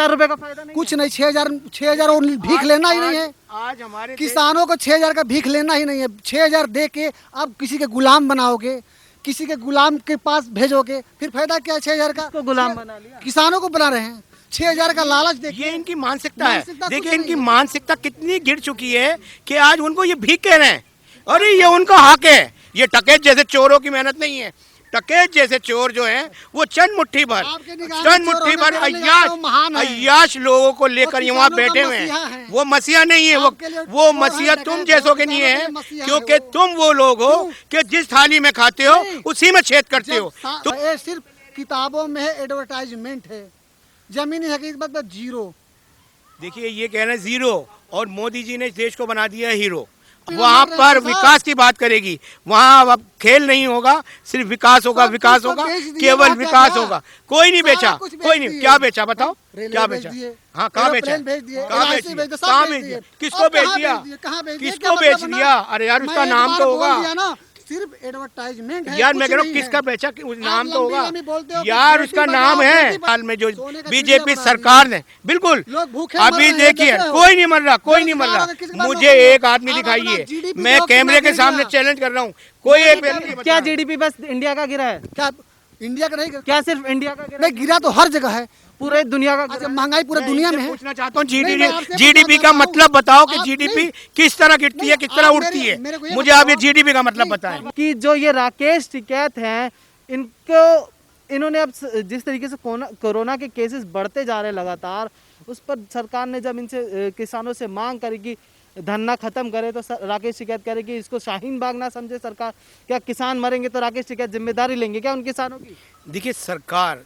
रुपए का फायदा नहीं कुछ नहीं। 6,000 और भीख लेना ही नहीं है। आज हमारे किसानों को 6,000 का भीख लेना ही नहीं है। 6,000 दे के आप किसी के गुलाम बनाओगे, किसी के गुलाम के पास भेजोगे, फिर फायदा क्या है 6,000 का? को गुलाम बना लिया। किसानों को बना रहे हैं। 6,000 का लालच देखिए। ये इनकी मानसिकता है। मानसिकता देखिए कुछ इनकी नहीं है। मानसिकता कितनी गिर चुकी है कि आज उनको ये भीख कह रहे हैं। अरे ये उनका हक है। ये टकेत जैसे चोरों की मेहनत नहीं है। टकेत जैसे चोर जो हैं वो चंद मुट्ठी भर अय्याश लोगों को लेकर यहाँ बैठे हुए हैं। वो मसीहा नहीं है। वो मसीहा तुम जैसों के नहीं है, क्योंकि तुम वो लोग हो कि जिस थाली में खाते हो उसी में छेद करते हो। तो ये सिर्फ किताबों में है, एडवर्टाइजमेंट है, जमीनी हकीकत में जीरो। देखिए ये कह रहे हैं जीरो, और मोदी जी ने इस देश को बना दिया है हीरो। वहाँ पर विकास की बात करेगी, वहाँ अब खेल नहीं होगा, सिर्फ विकास होगा, विकास होगा, केवल विकास होगा। कोई नहीं बेचा, कोई नहीं। क्या बेचा बताओ, क्या बेचा? हाँ कहाँ बेचा? कहाँ बेच दिया? कहाँ बेच दिया? किसको बेच दिया? किसको बेच दिया? अरे यार उसका नाम तो होगा। सिर्फ एडवर्टाइजमेंट है यार। मैं कह रहा हूँ किसका बेचा, नाम तो होगा यार, उसका नाम है। हाल में जो बीजेपी सरकार ने, बिल्कुल अभी देखिए कोई नहीं मर रहा, कोई नहीं मर रहा। मुझे एक आदमी दिखाइए, मैं कैमरे के सामने चैलेंज कर रहा हूँ, कोई एक। क्या जीडीपी बस इंडिया का गिरा है? क्या इंडिया का नहीं? क्या सिर्फ इंडिया का गिरा? नहीं, गिरा तो हर जगह है, पूरे दुनिया का गिरा। महंगाई पूरे दुनिया में है। पूछना चाहता हूँ जीडीपी का मतलब बताओ कि जीडीपी किस तरह गिरती है, किस तरह उठती है। मुझे आप ये जीडीपी का मतलब बताएं। कि जो ये राकेश टिकैत हैं, इन्होंने अब जिस तरीके से कोरोना के केसेस बढ़ते जा रहे हैं लगातार, उस पर सरकार ने जब इनसे किसानों से मांग करी कि धरना खत्म करे, तो राकेश टिकैत कह रहे कि इसको शाहीन बाग ना समझे सरकार। क्या किसान मरेंगे तो राकेश टिकैत जिम्मेदारी लेंगे क्या उन किसानों की? देखिए सरकार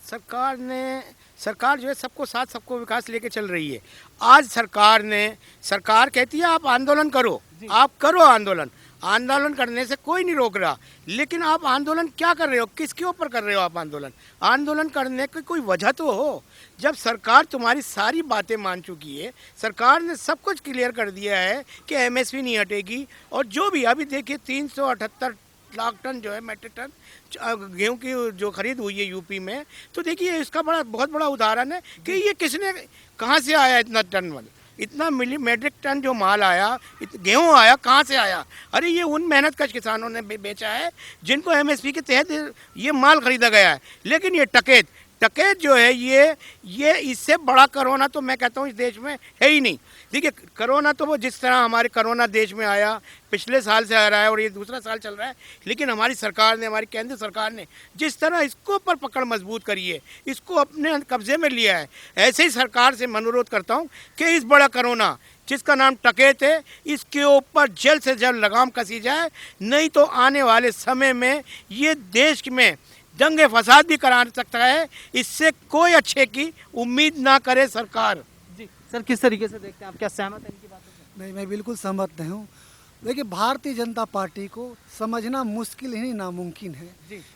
जो है सबको साथ, सबको विकास लेके चल रही है। आज सरकार कहती है आप आंदोलन करो, आप करो आंदोलन करने से कोई नहीं रोक रहा। लेकिन आप आंदोलन क्या कर रहे हो, किसके ऊपर कर रहे हो आप आंदोलन करने की कोई वजह तो हो। जब सरकार तुम्हारी सारी बातें मान चुकी है, सरकार ने सब कुछ क्लियर कर दिया है कि एमएसपी नहीं हटेगी, और जो भी अभी देखिए 378 लाख टन जो है मैट्रिक टन गेहूं की जो खरीद हुई है यूपी में, तो देखिए इसका बहुत बड़ा उदाहरण है कि ये किसने, कहाँ से आया इतना टन, इतना मैट्रिक टन जो माल आया, गेहूं आया, कहाँ से आया? अरे ये उन मेहनतकश किसानों ने बेचा है जिनको एमएसपी के तहत ये माल खरीदा गया है। लेकिन ये टकेत जो है ये इससे बड़ा कोरोना तो मैं कहता हूँ इस देश में है ही नहीं। देखिए कोरोना तो वो जिस तरह हमारे कोरोना देश में आया, पिछले साल से आ रहा है और ये दूसरा साल चल रहा है, लेकिन हमारी सरकार ने, हमारी केंद्र सरकार ने जिस तरह इसको पर पकड़ मजबूत करी है, इसको अपने कब्जे में लिया है, ऐसे ही सरकार से मैं अनुरोध करता हूँ कि इस बड़ा कोरोना जिसका नाम टकेत है, इसके ऊपर जल्द से जल्द लगाम कसी जाए, नहीं तो आने वाले समय में ये देश में दंगे फसाद भी करा सकता है। इससे कोई अच्छे की उम्मीद ना करे सरकार। जी सर, किस तरीके से देखते हैं आप, क्या सहमत है इनकी बातों से? नहीं, मैं बिल्कुल सहमत नहीं हूँ। देखिए भारतीय जनता पार्टी को समझना मुश्किल ही नहीं, नामुमकिन है।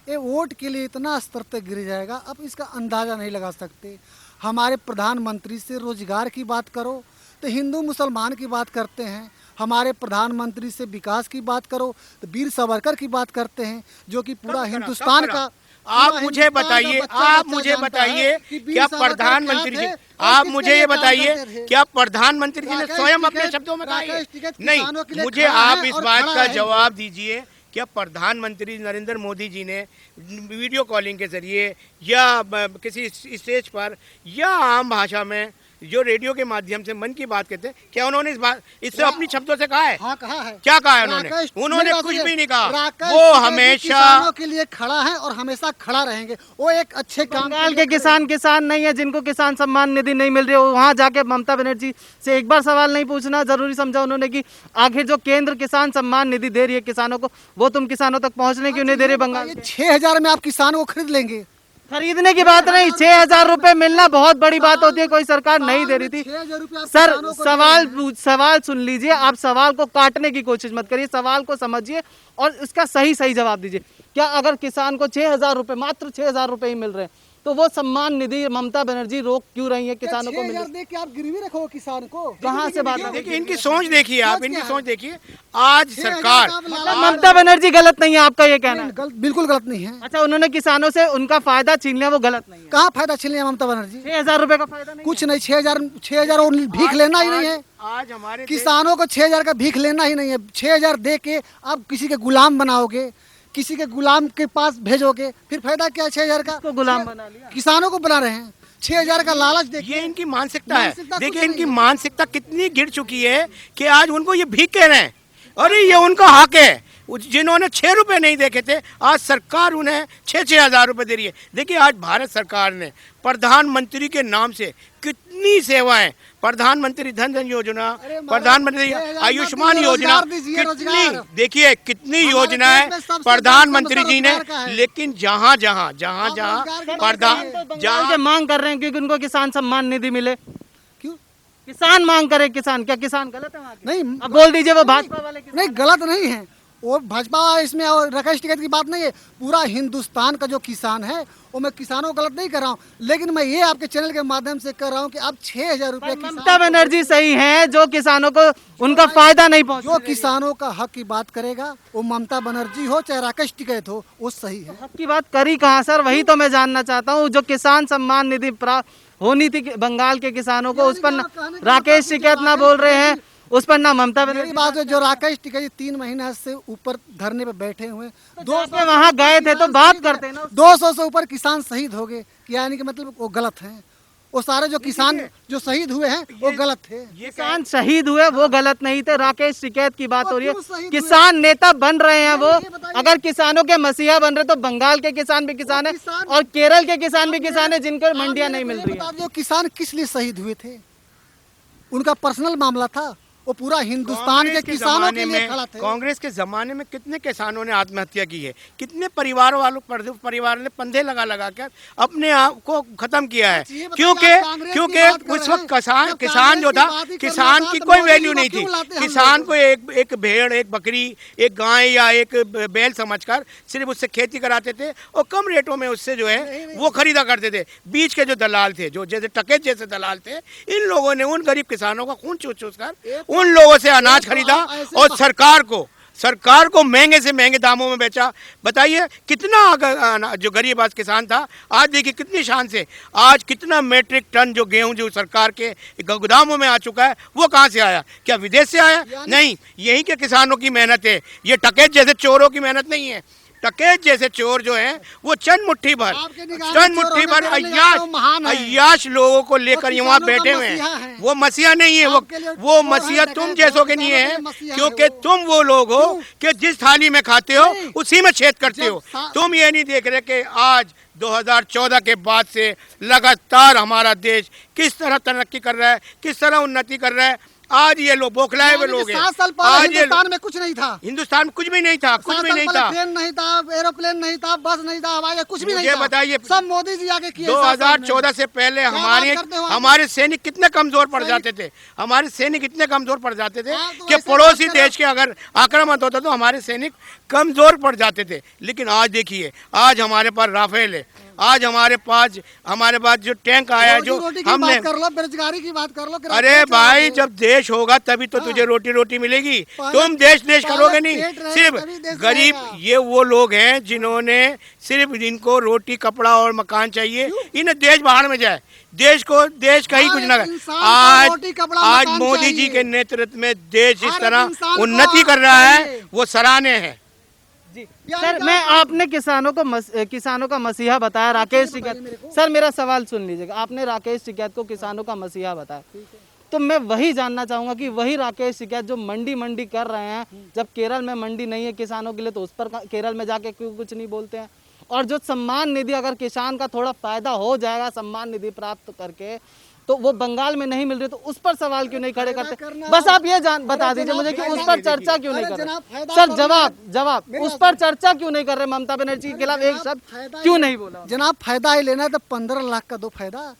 ये वोट के लिए इतना स्तर तक गिर जाएगा, अब इसका अंदाज़ा नहीं लगा सकते। हमारे प्रधानमंत्री से रोजगार की बात करो तो हिंदू मुसलमान की बात करते हैं, हमारे प्रधानमंत्री से विकास की बात करो तो वीर सावरकर की बात करते हैं, जो कि पूरा हिंदुस्तान का। आप मुझे बताइए क्या प्रधानमंत्री जी, आप मुझे ये बताइए क्या प्रधानमंत्री जी ने स्वयं अपने शब्दों में कहा है? नहीं, मुझे आप इस बात का जवाब दीजिए, क्या प्रधानमंत्री नरेंद्र मोदी जी ने वीडियो कॉलिंग के जरिए या किसी स्टेज पर या आम भाषा में जो रेडियो के माध्यम से मन की बात कहते हैं, क्या उन्होंने इससे अपनी शब्दों से कहा है? हाँ, कहा है। क्या कहा है उन्होंने कुछ भी नहीं कहा। वो हमेशा किसानों के लिए खड़ा है और हमेशा खड़ा रहेंगे। वो एक अच्छे बंगाल के किसान नहीं है जिनको किसान सम्मान निधि नहीं मिल रही है, वहाँ जाके ममता बनर्जी से एक बार सवाल नहीं पूछना जरूरी समझा उन्होंने कि आखिर जो केंद्र किसान सम्मान निधि दे रही है किसानों को, वो तुम किसानों तक पहुँचने क्यों नहीं दे रहे? बंगाल 6,000 में आप किसानों को खरीद लेंगे? खरीदने की बात नहीं, 6,000 रुपए मिलना बहुत बड़ी बात होती है, कोई सरकार नहीं दे रही थी। सर सवाल सुन लीजिए, आप सवाल को काटने की कोशिश मत करिए, सवाल को समझिए और इसका सही जवाब दीजिए। क्या अगर किसान को 6,000 रुपए, मात्र 6,000 रुपए ही मिल रहे हैं, तो वो सम्मान निधि ममता बनर्जी रोक क्यों रही है किसानों को 6,000 दे के आप गिरवी रखो किसान को। कहाँ से बात है? देखिए इनकी सोच देखिए आप, इनकी सोच देखिए। आज सरकार मतलब ममता बनर्जी गलत नहीं है, आपका ये कहना है? बिल्कुल गलत नहीं है। अच्छा, उन्होंने किसानों से उनका फायदा छीन लिया, वो गलत नहीं है? कहाँ फायदा छीन लिया ममता बनर्जी? 6,000 रुपए का फायदा नहीं कुछ नहीं, 6,000 और भीख लेना ही नहीं है। आज हमारे किसानों को 6,000 का भीख लेना ही नहीं है। 6,000 दे के आप किसी के गुलाम बनाओगे, किसी के गुलाम के पास भेजोगे, फिर फायदा क्या है 6,000 का? को गुलाम बना लिया। किसानों को बना रहे हैं। 6,000 का लालच देखिए। ये इनकी मानसिकता है। मानसिकता कुछ देखिए नहीं इनकी है। मानसिकता कितनी गिर चुकी है कि आज उनको ये भीख कह रहे हैं। अरे ये उनका हक है। जिन्होंने 6 रुपए नहीं देखे थे, आज सरकार उन्हें 6,000 रुपए दे रही है। देखिए आज भारत सरकार ने प्रधानमंत्री के नाम से कितनी सेवाएं, प्रधानमंत्री धन धन योजना, प्रधानमंत्री आयुष्मान योजना, कितनी देखिए कितनी योजनाएं प्रधानमंत्री जी ने। लेकिन जहाँ जहाँ जहाँ मांग कर रहे हैं क्योंकि उनको किसान सम्मान निधि मिले। क्यों? किसान मांग करे, किसान क्या किसान गलत है वहाँ के? नहीं, अब बोल दीजिए वो भाजपा वाले किसान। नहीं गलत नहीं है वो भाजपा इसमें और राकेश टिकैत की बात नहीं है। पूरा हिंदुस्तान का जो किसान है वो मैं किसानों को गलत नहीं कर रहा हूँ, लेकिन मैं ये आपके चैनल के माध्यम से कर रहा हूँ कि आप 6,000 रुपए ममता बनर्जी सही है, जो किसानों को उनका फायदा नहीं पहुंच। जो किसानों का हक की बात करेगा वो ममता बनर्जी हो चाहे राकेश टिकैत हो, वो सही है। हक की बात करी कहाँ सर? वही तो मैं जानना चाहता हूँ। जो किसान सम्मान निधि होनी थी बंगाल के किसानों को, उस पर राकेश टिकैत ना बोल रहे हैं, उस पर ना ममता मेरी बनर्जी। बात है, जो राकेश टिकैत 3 महीने से ऊपर धरने पे बैठे हुए, 200 वहाँ गए थे तो बात करते हैं ना। 200 से ऊपर किसान शहीद हो गए, यानी कि मतलब वो गलत हैं। वो सारे जो किसान जो शहीद हुए हैं वो गलत थे। किसान शहीद हुए वो गलत नहीं थे। राकेश टिकैत की बात हो रही क्यों शहीद है। हुए? किसान नेता बन रहे हैं वो। ये बताइए। अगर किसानों के मसीहा बन रहे तो बंगाल के किसान भी किसान है और केरल के किसान भी किसान है जिनको मंडियां नहीं मिल रही है। जो किसान किस लिए शहीद हुए थे? उनका पर्सनल मामला था। वो पूरा हिंदुस्तान के किसानों के लिए खड़ा थे। कांग्रेस के जमाने में कितने किसानों ने आत्महत्या की है, कितने परिवार ने पंधे लगा लगा कर अपने आप को खत्म किया है। क्योंकि उस वक्त किसान जो था, किसान की कोई वैल्यू नहीं थी। किसान को एक भेड़, एक बकरी, एक गाय या एक बैल समझकर सिर्फ उससे खेती कराते थे और कम रेटों में उससे जो है वो खरीदा करते थे। बीच के जो दलाल थे, जो जैसे टकेत जैसे दलाल थे, इन लोगों ने उन गरीब किसानों का खून चूस चूस कर उन लोगों से अनाज खरीदा और सरकार को महंगे से महंगे दामों में बेचा। बताइए कितना जो गरीब आज किसान था, आज देखिए कितनी शान से आज कितना मेट्रिक टन जो गेहूं जो सरकार के गोदामों में आ चुका है, वो कहाँ से आया? क्या विदेश से आया? नहीं, यही के किसानों की मेहनत है। ये टकेत जैसे चोरों की मेहनत नहीं है। टकेत जैसे चोर जो है वो चंद मुट्ठी भर अय्याश लोगों को लेकर यहाँ बैठे हुए हैं। वो मसीहा नहीं है, वो मसीहा तुम जैसों के नहीं है, क्योंकि तुम वो लोग हो कि जिस थाली में खाते हो उसी में छेद करते हो। तुम ये नहीं देख रहे कि आज 2014 के बाद से लगातार हमारा देश किस तरह तरक्की कर रहा है, किस तरह उन्नति कर रहा है। आज ये लोग बौखलाए हुए लोग हैं। 7 साल पहले हिंदुस्तान में कुछ नहीं था। हिंदुस्तान में कुछ भी नहीं था, कुछ भी नहीं था। ट्रेन नहीं था, एरोप्लेन नहीं था, बस नहीं था, हवाई कुछ भी नहीं था। मुझे बताइए, सब मोदी जी आके किए। 2014 से पहले हमारे सैनिक कितने कमजोर पड़ जाते थे। हमारे सैनिक इतने कमजोर पड़ जाते थे कि पड़ोसी देश के अगर आक्रमण होता तो हमारे सैनिक कमजोर पड़ जाते थे। लेकिन आज देखिए, आज हमारे पास राफेल है, आज हमारे पास जो टैंक आया है, जो हमने कर लो, बेरोजगारी की बात कर लो। अरे भाई, जब देश होगा तभी तो तुझे रोटी मिलेगी। तुम देश करोगे नहीं। सिर्फ गरीब ये वो लोग हैं जिन्होंने सिर्फ इनको रोटी, कपड़ा और मकान चाहिए। इन्हें देश बाहर में जाए, देश का ही कुछ ना कर। आज मोदी जी के नेतृत्व में देश इस तरह उन्नति कर रहा है, वो सराहनीय है। जी सर, मैं आपने किसानों का मसीहा बताया राकेश टिकैत। सर मेरा सवाल सुन लीजिएगा, आपने राकेश टिकैत को किसानों का मसीहा बताया, तो मैं वही जानना चाहूंगा कि वही राकेश टिकैत जो मंडी कर रहे हैं, जब केरल में मंडी नहीं है किसानों के लिए तो उस पर केरल में जाके क्यों कुछ नहीं बोलते हैं? और जो सम्मान निधि, अगर किसान का थोड़ा फायदा हो जाएगा सम्मान निधि प्राप्त करके, तो वो बंगाल में नहीं मिल रही, तो उस पर सवाल क्यों नहीं खड़े करते? बस आप ये बता दीजिए मुझे कि उस पर चर्चा क्यों नहीं कर रहे? सर जवाब उस पर चर्चा क्यों नहीं कर रहे? ममता बनर्जी के खिलाफ एक शब्द क्यों नहीं बोला? जनाब फायदा ही लेना है तो 15 लाख का दो फायदा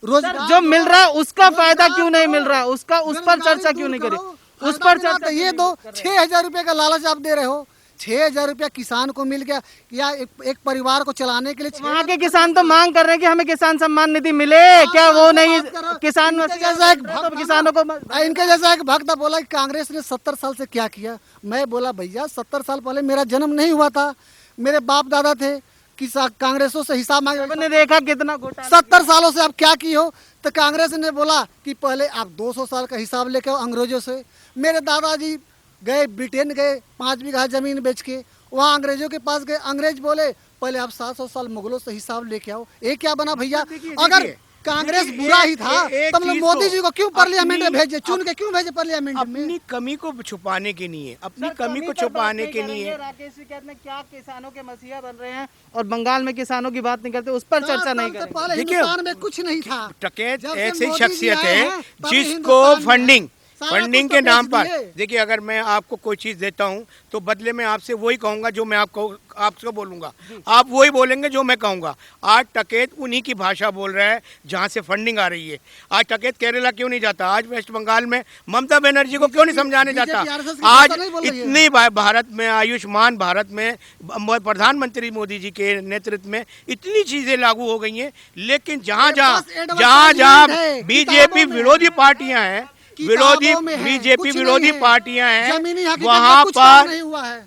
रोजगार जो मिल रहा है उसका फायदा क्यों नहीं मिल रहा है? उस पर चर्चा क्यों नहीं करी? उस पर चर्चा ये दो 6,000 रुपए का लालच आप दे रहे हो 6,000 रुपया किसान को मिल गया, या एक परिवार को चलाने के लिए वहाँ के किसान तो मांग कर रहे हैं कि हमें किसान सम्मान निधि मिले, क्या वो नहीं किसान जैसा एक तो किसानों को इनके जैसा एक भक्त बोला कि कांग्रेस ने 70 साल से क्या किया। मैं बोला भैया 70 साल पहले मेरा जन्म नहीं हुआ था, मेरे बाप दादा थे, कांग्रेसों से हिसाब मांगे। आपने देखा कितना घोटाला 70 सालों से आप क्या की हो, तो कांग्रेस ने बोला कि पहले आप 200 साल का हिसाब लेके आओ अंग्रेजों से। मेरे दादाजी गए ब्रिटेन गए 5 बीघा जमीन बेच के, वहाँ अंग्रेजों के पास गए, अंग्रेज बोले पहले आप 700 साल मुगलों से हिसाब लेके आओ। ये क्या बना भैया, अगर कांग्रेस बुरा ही था तब लोग मोदी जी को क्यों पार्लियामेंट में भेजे, चुन के क्यों भेजे पार्लियामेंट में? अपनी कमी को छुपाने के लिए, अपनी कमी को छुपाने के लिए। राकेश टिकैत में क्या किसानों के मसीहा बन रहे हैं और बंगाल में किसानों की बात नहीं करते, उस पर चर्चा नहीं करेंगे। पहले देखिए, हिंदुस्तान में कुछ नहीं था। टिकैत जब से ऐसी मोदी जी शख्सियत आए है हैं, तभी जिसको हिंदुस्तान में फंडिंग सारा फंडिंग कुछ के तो नाम बेच पर, दिए। देखिए अगर मैं आपको कोई चीज देता हूं तो बदले में आपसे वही कहूंगा जो मैं आपसे बोलूंगा, आप वही बोलेंगे जो मैं कहूंगा। आज टिकैत उन्हीं की भाषा बोल रहा है जहां से फंडिंग आ रही है। आज टिकैत केरला क्यों नहीं जाता, आज वेस्ट बंगाल में ममता बनर्जी को क्यों नहीं समझाने जाता? RSS की आज भाषा नहीं बोल रही है। इतनी भारत में, आयुष्मान भारत में, प्रधानमंत्री मोदी जी के नेतृत्व में इतनी चीजें लागू हो गई हैं, लेकिन जहां जहां बीजेपी विरोधी पार्टियां हैं, बीजेपी विरोधी पार्टियां हैं, वहां पर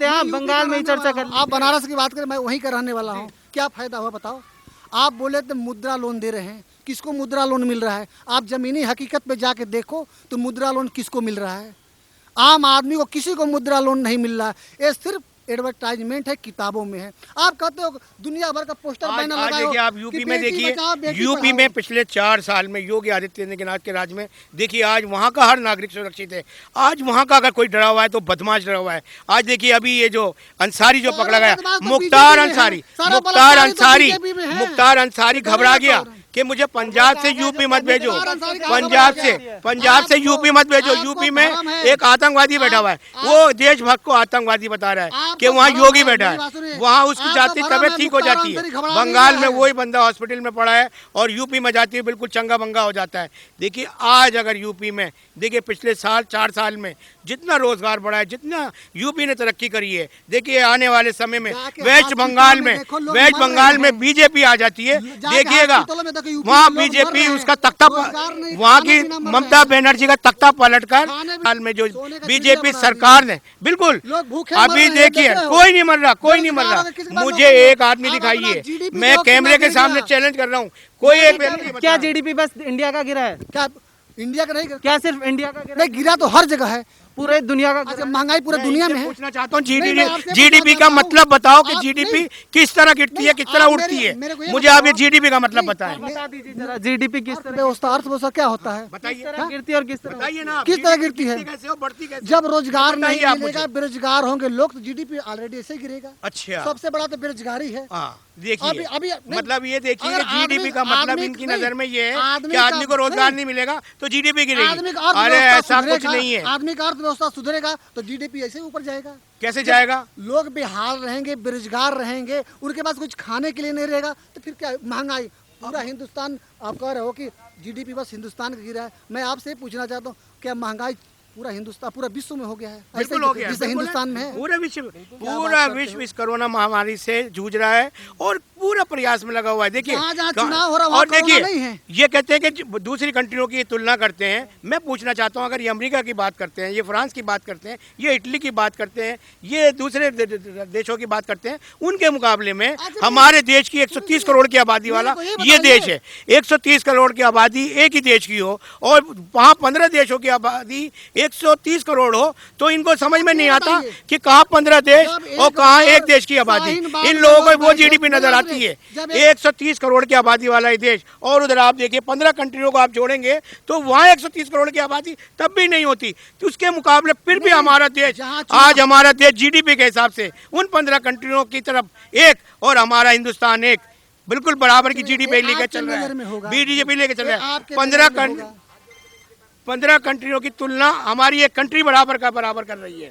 यहाँ बंगाल में ही चर्चा कर आप बनारस की बात करें, मैं वहीं का रहने वाला हूँ, क्या फायदा हुआ बताओ? आप बोले तो मुद्रा लोन दे रहे हैं, किसको मुद्रा लोन मिल रहा है? आप जमीनी हकीकत पे जाके देखो तो मुद्रा लोन किसको मिल रहा है? आम आदमी को किसी को मुद्रा लोन नहीं मिल रहा है। ये सिर्फ एडवर्टाइजमेंट है, किताबों में है। आप कहते हो दुनिया भर का पोस्टर बैनर आज लगाओ देखिए, आप यूपी में देखिए, यूपी में पिछले 4 साल में योगी आदित्यनाथ के राज में देखिए, आज वहाँ का हर नागरिक सुरक्षित है। आज वहाँ का अगर कोई डरा हुआ है तो बदमाश डरा हुआ है। आज देखिए, अभी ये जो अंसारी जो पकड़ा गया, मुख्तार अंसारी घबरा गया कि मुझे पंजाब से यूपी मत भेजो, पंजाब से यूपी मत भेजो। यूपी में एक आतंकवादी बैठा हुआ है, वो देशभक्त को आतंकवादी बता रहा है कि वहाँ योगी बैठा है, वहाँ उसकी जाती तबियत ठीक हो जाती है। बंगाल में वही बंदा हॉस्पिटल में पड़ा है और यूपी में जाती है बिल्कुल चंगा बंगा हो जाता है। देखिए, आज अगर यूपी में देखिए पिछले 4 साल में जितना रोजगार बढ़ा है, जितना यूपी ने तरक्की करी है, देखिए आने वाले समय में वेस्ट बंगाल में बीजेपी आ जाती है, देखिएगा वहाँ बीजेपी उसका तख्ता, वहाँ की ममता बनर्जी का तख्ता पलटकर हाल में जो बीजेपी सरकार ने बिल्कुल, अभी देखिए कोई नहीं मर रहा। मुझे एक आदमी दिखाइए, मैं कैमरे के सामने चैलेंज कर रहा हूँ, कोई एक व्यक्ति। क्या जीडीपी बस इंडिया का गिरा है? क्या इंडिया का नहीं गिरा? क्या सिर्फ इंडिया का गिरा? नहीं, गिरा तो हर जगह है, पूरे दुनिया का अच्छा, महंगाई पूरे दुनिया में है। पूछना चाहता हूँ, जीडीपी का मतलब बताओ कि जीडीपी किस तरह गिरती है, किस तरह उठती है? मुझे आप ये जीडीपी का मतलब बताएं। बता दीजिए जरा, जीडीपी किस तरह अर्थव्यवस्था क्या होता है, बताइए, गिरती है और किस तरह? बताइए ना, किस तरह गिरती है? कैसे हो, बढ़ती कैसे? जब रोजगार नहीं बताइए आप मिलेगा, बेरोजगार होंगे लोग, तो जीडीपी ऑलरेडी ऐसे ही गिरेगा। अच्छा, सबसे बड़ा तो बेरोजगारी है। देखिए, अभी मतलब ये देखिए अगर जीडीपी का मतलब आदमी- इनकी नहीं, नजर में ये है आदमी कि आदमी का- को रोजगार नहीं। नहीं मिलेगा तो जीडीपी आदमी गिरेगी। का अरे अर्थव्यवस्था ऐसा कुछ सुधरेगा, नहीं है। आदमी का अर्थव्यवस्था सुधरेगा तो जीडीपी ऐसे ही ऊपर जाएगा। कैसे जाएगा? लोग बेहाल रहेंगे, बेरोजगार रहेंगे, उनके पास कुछ खाने के लिए नहीं रहेगा, तो फिर क्या महंगाई पूरा हिंदुस्तान, आप कह रहे हो कि जीडीपी बस हिंदुस्तान का गिरा है। मैं आपसे पूछना चाहता हूँ, क्या महंगाई पूरा हिंदुस्तान, पूरा विश्व में हो गया है? बिल्कुल हो गया, जैसे बिल्कुल हिंदुस्तान में है। पूरा विश्व इस कोरोना महामारी से जूझ रहा है और पूरा प्रयास में लगा हुआ है। देखिए, जहाँ चुनाव हो रहा है वहाँ और कोरोना नहीं देखिए, है। ये कहते हैं कि दूसरी कंट्रियों की तुलना करते हैं। मैं पूछना चाहता हूँ, अगर ये अमेरिका की बात करते हैं, ये फ्रांस की बात करते हैं, ये इटली की बात करते हैं, ये दूसरे देशों की बात करते हैं, उनके मुकाबले में हमारे देश की 130 करोड़ की आबादी वाला ये देश है। 130 करोड़ की आबादी एक ही देश की हो और वहाँ 15 देशों की आबादी 130 करोड़ हो, तो इनको समझ में नहीं आता कि कहाँ 15 देश और कहाँ एक देश की आबादी। इन लोगों को वो जीडीपी नजर आती है। 130 करोड़ की आबादी वाला ये देश, और उधर आप देखिए 15 कंट्रियों को आप जोड़ेंगे तो वहाँ 130 करोड़ की आबादी तब भी नहीं होती। तो उसके मुकाबले फिर भी हमारा देश, आज हमारा देश जीडीपी के हिसाब से उन 15 कंट्रियों की तरफ एक और हमारा हिंदुस्तान एक बिल्कुल बराबर की जीडीपी लेकर चल रहा है, बीजेपी लेकर चल रहा है। 15 कंट्रियों की तुलना हमारी एक कंट्री बराबर कर रही है।